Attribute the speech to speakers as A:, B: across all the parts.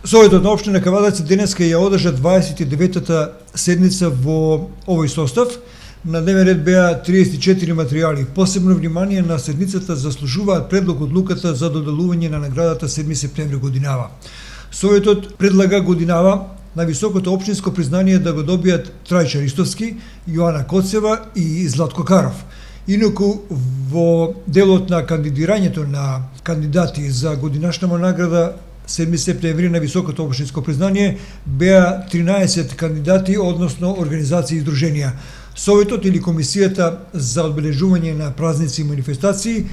A: Советот на општина Кавадарци денеска ја одржа 29-та седница во овој состав. На дневен ред беа 34 материјали. Посебно внимание на седницата заслужуваат предлог одлуката за доделување на наградата 7 септември годинава. Советот предлага годинава на високото општинско признание да го добијат Трајче Ристовски, Јоана Коцева и Златко Каров. Инаку во делот на кандидирањето на кандидати за годинашната награда 7 септември на високото општинско признание беа 13 кандидати, односно организации и издруженија. Советот или комисијата за одбележување на празници и манифестации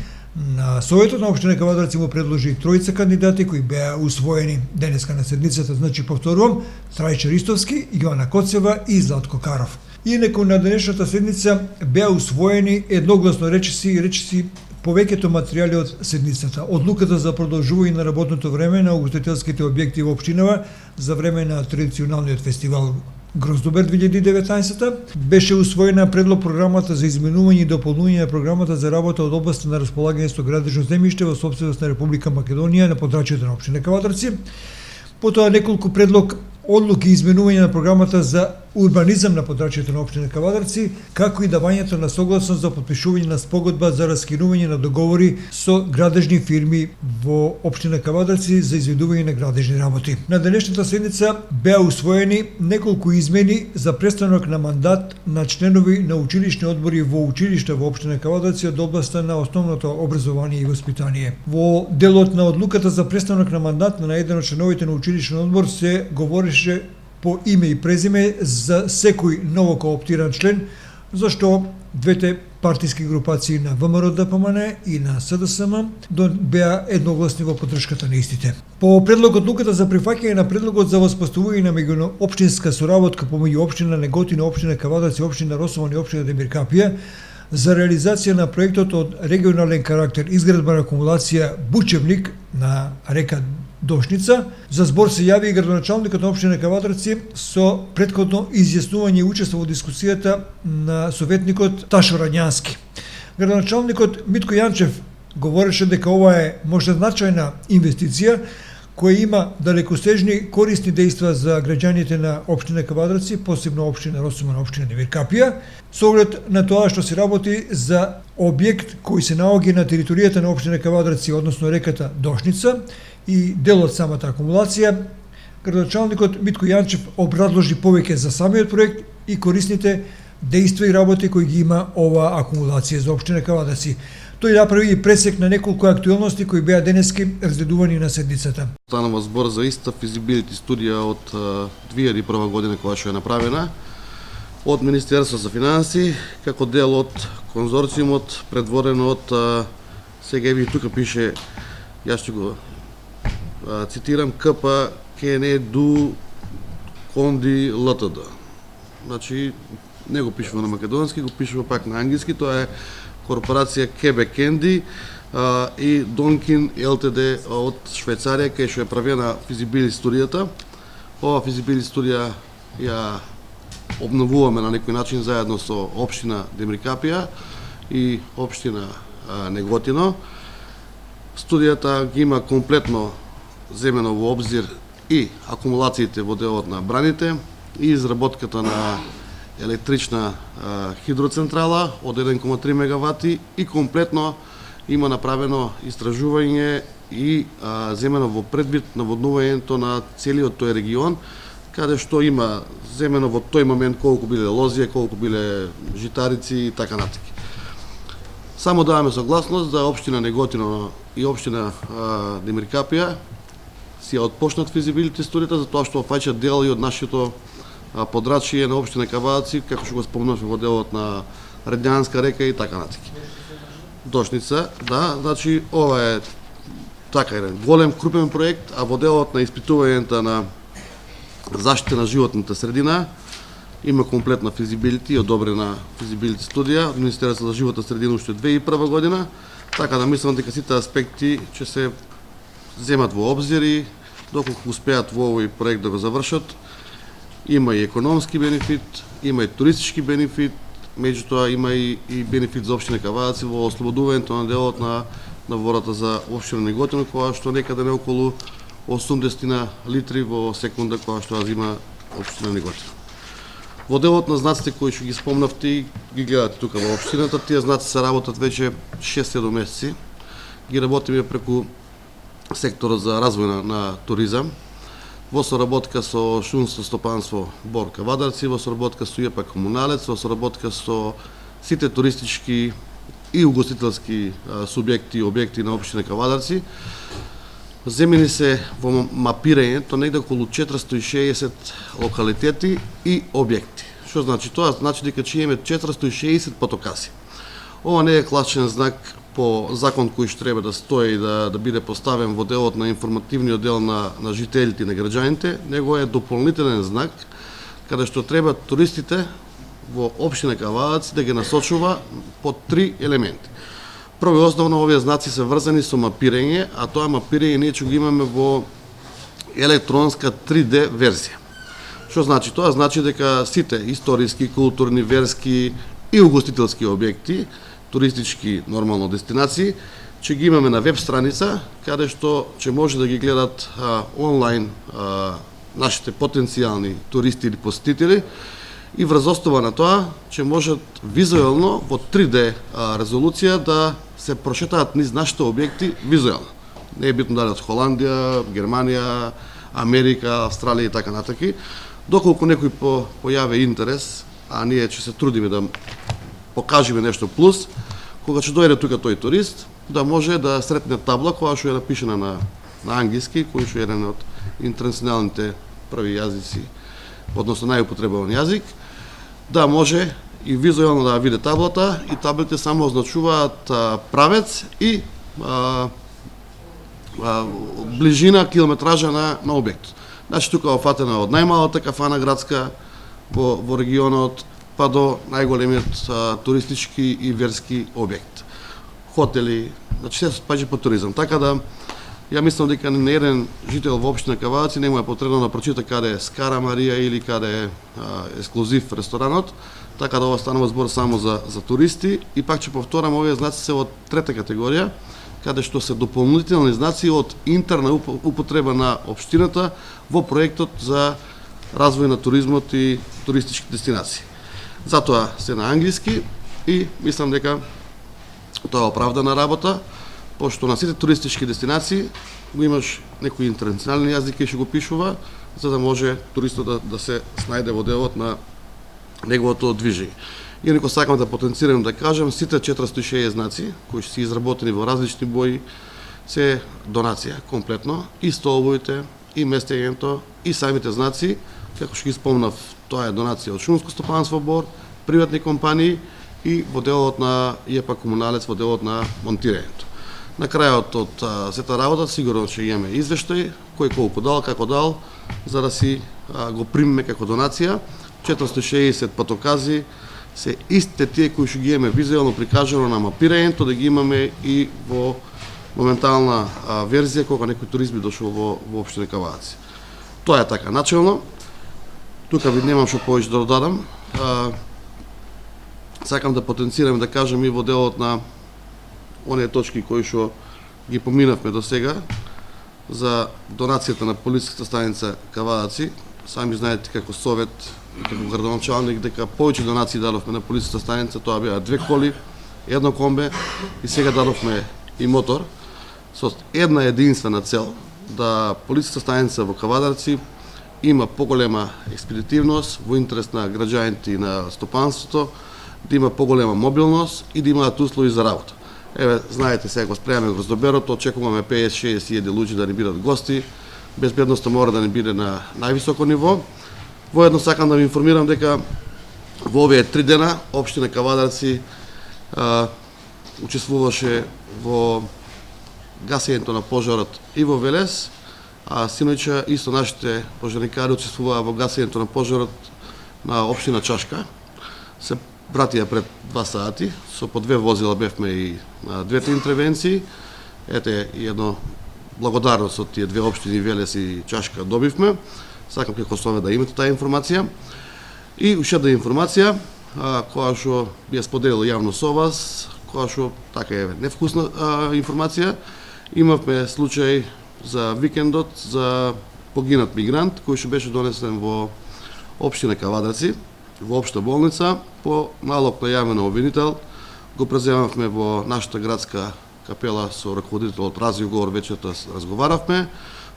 A: на Советот на општина Кавадарци му предложи тројца кандидати кои беа усвоени денеска на седницата, значи повторувам, Трајче Ристовски, Јоана Коцева и Златко Каров. Инаку на денешната седница беа усвоени едногласно речиси повеќето материјали од седницата. Одлуката за продолжување на работното време на угостителските објекти во општинава за време на традиционалниот фестивал Гроздобер 2019 беше усвоена предлог програмата за изменување и дополнување на програмата за работа од областа на располагање со градежно земјиште во сопственост на Република Македонија на подрачјето на општина Кавадарци. Потоа неколку предлог одлуки и изменување на програмата за урбанизам на подрачјето на општина Кавадарци, како и давањето на согласност за потпишување на спогодба за раскинување на договори со градежни фирми во општина Кавадарци за изведување на градежни работи. На денешната седница беа усвоени неколку измени за престанок на мандат на членови на училишни одбори во училишта во општина Кавадарци од областа на основното образование и воспитание. Во делот на одлуката за престанок на мандат на еден од членовите на училишен одбор се говореше по име и презиме за секој ново кооптиран член, зашто двете партиски групации на ВМРО ДПМН и на СДСМ беа едногласни во поддршката на истите. По предлог одлуката за прифаќање на предлогот за воспоставување на меѓуопштинска соработка помеѓу општина Неготино, општина Кавадарци, општина Росован и општина Демир Капија за реализација на проектот од регионален карактер изградба на акумулација Бучевник на река Дошница, за збор се јави и градоначалникот на општина Кавадарци со претходно изјаснување и учество во дискусијата на советникот Ташо Рањански. Градоначалникот Митко Јанчев говореше дека ова е можда значајна инвестиција која има далекосежни корисни дејства за граѓаните на општина Кавадарци, посебно општина Росуман, општина Демир Капија, со оглед на тоа што се работи за објект кој се наоѓа на територијата на општина Кавадарци, односно реката Дошница, и дел од самата акумулација. Градоначалникот Митко Јанчев образложи повеќе за самиот проект и корисните дејства и работи кои ги има оваа акумулација за општина Кавадарци. Тој направи и пресек на неколку актуелности кои беа денески разгледувани на седницата.
B: Станува збор за иста физибилити студија од 2001 година која што е направена од Министерство за финансии како дел од конзорциумот предводен од сега ви тука пише, јас ќе го цитирам, КП Кенеду Конди ЛТД. Значи не го пишува на македонски, го пишува пак на англиски. Тоа е корпорација Кебек Кенди и Донкин ЛТД од Швајцарија, кај што е правена физибили студијата. Ова физибили студија ја обновуваме на некој начин заедно со општина Демир Капија и општина Неготино. Студијата ги има комплетно земено во обзир и акумулациите во делот на браните и изработката на електрична хидроцентрала од 1,3 мегавати и комплетно има направено истражување и земено во предвид наводнувањето на целиот тој регион, каде што има земено во тој момент колку биле лозија, колку биле житарици и така натаму. Само даваме согласност за општина Неготино и општина Демир Капија си отпочнат физибилити студијата, затоа што фаќа дел и од нашето подрачје на општина Кавадарци, како што го спомнавме во делот на Редњанска река и така натаму. Дошница, да, значи ова е така еден голем крупен проект, а во делот на испитувањето на заштита на животната средина има комплетна физибилити, одобрена физибилити студија од Министерството за животна средина уште 2001 година, така да мислам дека сите аспекти ќе се земат во обзир и доколку успеат во овој проект да го завршат, има и економски бенефит, има и туристички бенефит, меѓутоа има и бенефит за општина Кавадарци во ослободувањето на делот на вората за општина Неготино, која што некаде не околу 80 литри во секунда која што ја зима општина Неготино. Во делот на знаците кои што ги спомнавте и ги гледате тука во општината, тие знаци се работат веќе 6-7 месеци. Ги работиме преку секторот за развој на туризам, во соработка со шумско стопанство Бор Кавадарци, во соработка со ЈП Комуналец, во соработка со сите туристички и угостителски субјекти и објекти на општина Кавадарци. Земени се во мапирањето негде околу 460 локалитети и објекти. Што значи тоа? Значи дека ќе имаме 460 патокаси. Ова не е класичен знак по закон кој што треба да стои и да биде поставен во делот на информативниот дел на жителите и на граѓаните, него е дополнителен знак каде што треба туристите во општина Кавадарци да ги насочува по 3 елементи. Прво и основно овие знаци се врзани со мапирање, а тоа мапирање ние ќе го имаме во електронска 3D верзија. Што значи? Тоа значи дека сите историски, културни, верски и угостителски објекти, туристички нормално дестинации, ќе ги имаме на веб страница, каде што ќе може да ги гледат онлайн нашите потенцијални туристи или посетители, и врз основа на тоа ќе можат визуелно во 3D резолуција да се прошетаат низ нашите објекти визуелно. Не е битно дали од Холандија, Германија, Америка, Австралија и така натаки. Доколку некој појави интерес, а ние ќе се трудиме да покажеме нешто плюс, кога ќе дојде тука тој турист, да може да сретне табла која што е напишана на англиски, кој што е еден од интернационалните први јазици, односно најупотребуван јазик, да може и визуелно да види таблата, и таблите само означуваат правец и ближина, километража на објектот. Значи тука е офатена од најмалата кафана градска во регионот па до најголемиот туристички и верски објект. Хотели, значи се спаѓа по туризам. Така да ја мислам дека не еден жител во општина Кавадарци не му е потребно да прочита каде е Скара Марија или каде е ексклузив ресторанот, така да ова станува збор само за туристи. И пак ќе повторам, овие знаци се од трета категорија, каде што се дополнителни знаци од интерна употреба на општината во проектот за развој на туризмот и туристички дестинации. Затоа се на англиски и мислам дека тоа е оправдана работа, пошто на сите туристички дестинации го имаш некој интернационален јазик кој што го пишува, за да може туристот да се снајде во делот на неговото движење. Инаку сакам да потенцирам да кажам, сите 460 знаци кои се изработени во различни бои се донација комплетно, и столбовите, и местењето, и самите знаци, како што ги спомнав, тоа е донација од шумско стопанство Бор, приватни компании и во делот на ЈП Комуналец, во делот на монтирањето. На крајот од сета работа сигурно ќе имаме извештај, кој колку дал, како дал, за да си го примеме како донација. 460 патокази се истите тие кои што ги имаме визуелно прикажано на мапирањето, да ги имаме и во моментална верзија кога некој турист би дошол во општина Кавадарци. Тоа е така начелно. Тука ви немам што повеќе да додадам. Сакам да потенцирам да кажам и во делот на оние точки кои што ги поминавме до сега за донацијата на полициската станица Кавадарци. Сами знаете како совет и како градоначалник дека повеќе донации дадовме на полициската станица, тоа беа 2 коли, 1 комбе и сега дадовме и мотор со една единствена цел, да полициската станица во Кавадарци има поголема експедитивност во интерес на граѓаните и на стопанството, да има поголема мобилност и да имаат услови за работа. Еве, знаете, сега го спремаме Гроздоберото, очекуваме 50-60 луѓе да ни бидат гости, безбедноста мора да ни биде на највисоко ниво. Воедно сакам да ви информирам дека во овие 3 дена општина Кавадарци учествуваше во гасењето на пожарот и во Велес, а синоќа исто нашите пожарникари учествуваа во гасењето на пожарот на општина Чашка. Се вратија пред 2 сати, со по 2 возила бевме и на двете интервенции. Ете и едно благодарност од тие 2 општини Велес и Чашка добивме. Сакам како совет да имате таа информација. И уште една информација, која што би ја споделил јавно со вас, која што така е невкусна информација. Имавме случај за викендот за погинат мигрант кој што беше донесен во општина Кавадарци, во општа болница по налог на јавен обвинител. Го преземавме во нашата градска капела со раководителот разговор, вечерта разговаравме.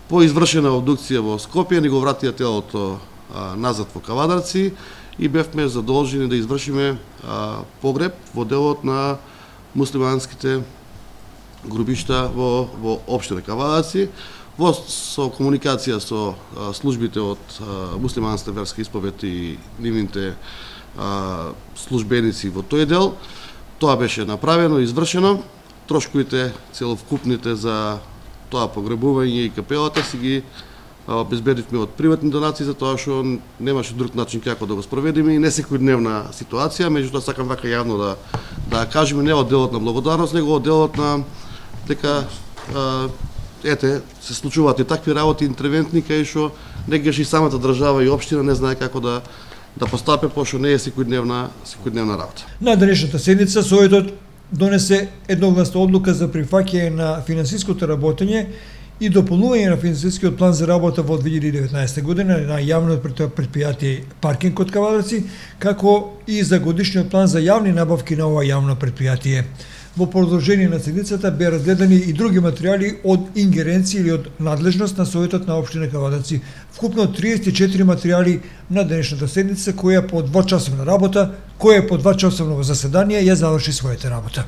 B: По извршена обдукција во Скопје ни го вратија телото назад во Кавадарци и бевме задолжени да извршиме погреб во делот на муслиманските гробишта во општина Кавадарци, со комуникација со службите од муслиманската верска исповед и нивните службеници во тој дел. Тоа беше направено, извршено. Трошковите целовкупните за тоа погребување и капелата си ги обезбедивме од приватни донации, затоа што немаше друг начин како да го спроведеме и не секојдневна ситуација. Меѓутоа сакам вака јавно да кажеме не од делот на благодарност, него од делот на дека се случуваат и такви работи интервентни кај што негаш и самата држава и општина не знае како да постапе, пошто не е секојдневна работа.
A: На денешната седница Советот донесе едногласна одлука за прифаќање на финансиското работење и дополнување на финансискиот план за работа во 2019 година на јавното предпријатие Паркинг од Кавадарци, како и за годишниот план за јавни набавки на ова јавно предпријатие. Во продолжение на седницата беа разгледани и други материјали од ингеренција или од надлежност на Советот на општина Кавадарци. Вкупно 34 материјали на денешната седница, која по 2-часовна работа, која по 2-часовно заседание ја заврши својата работа.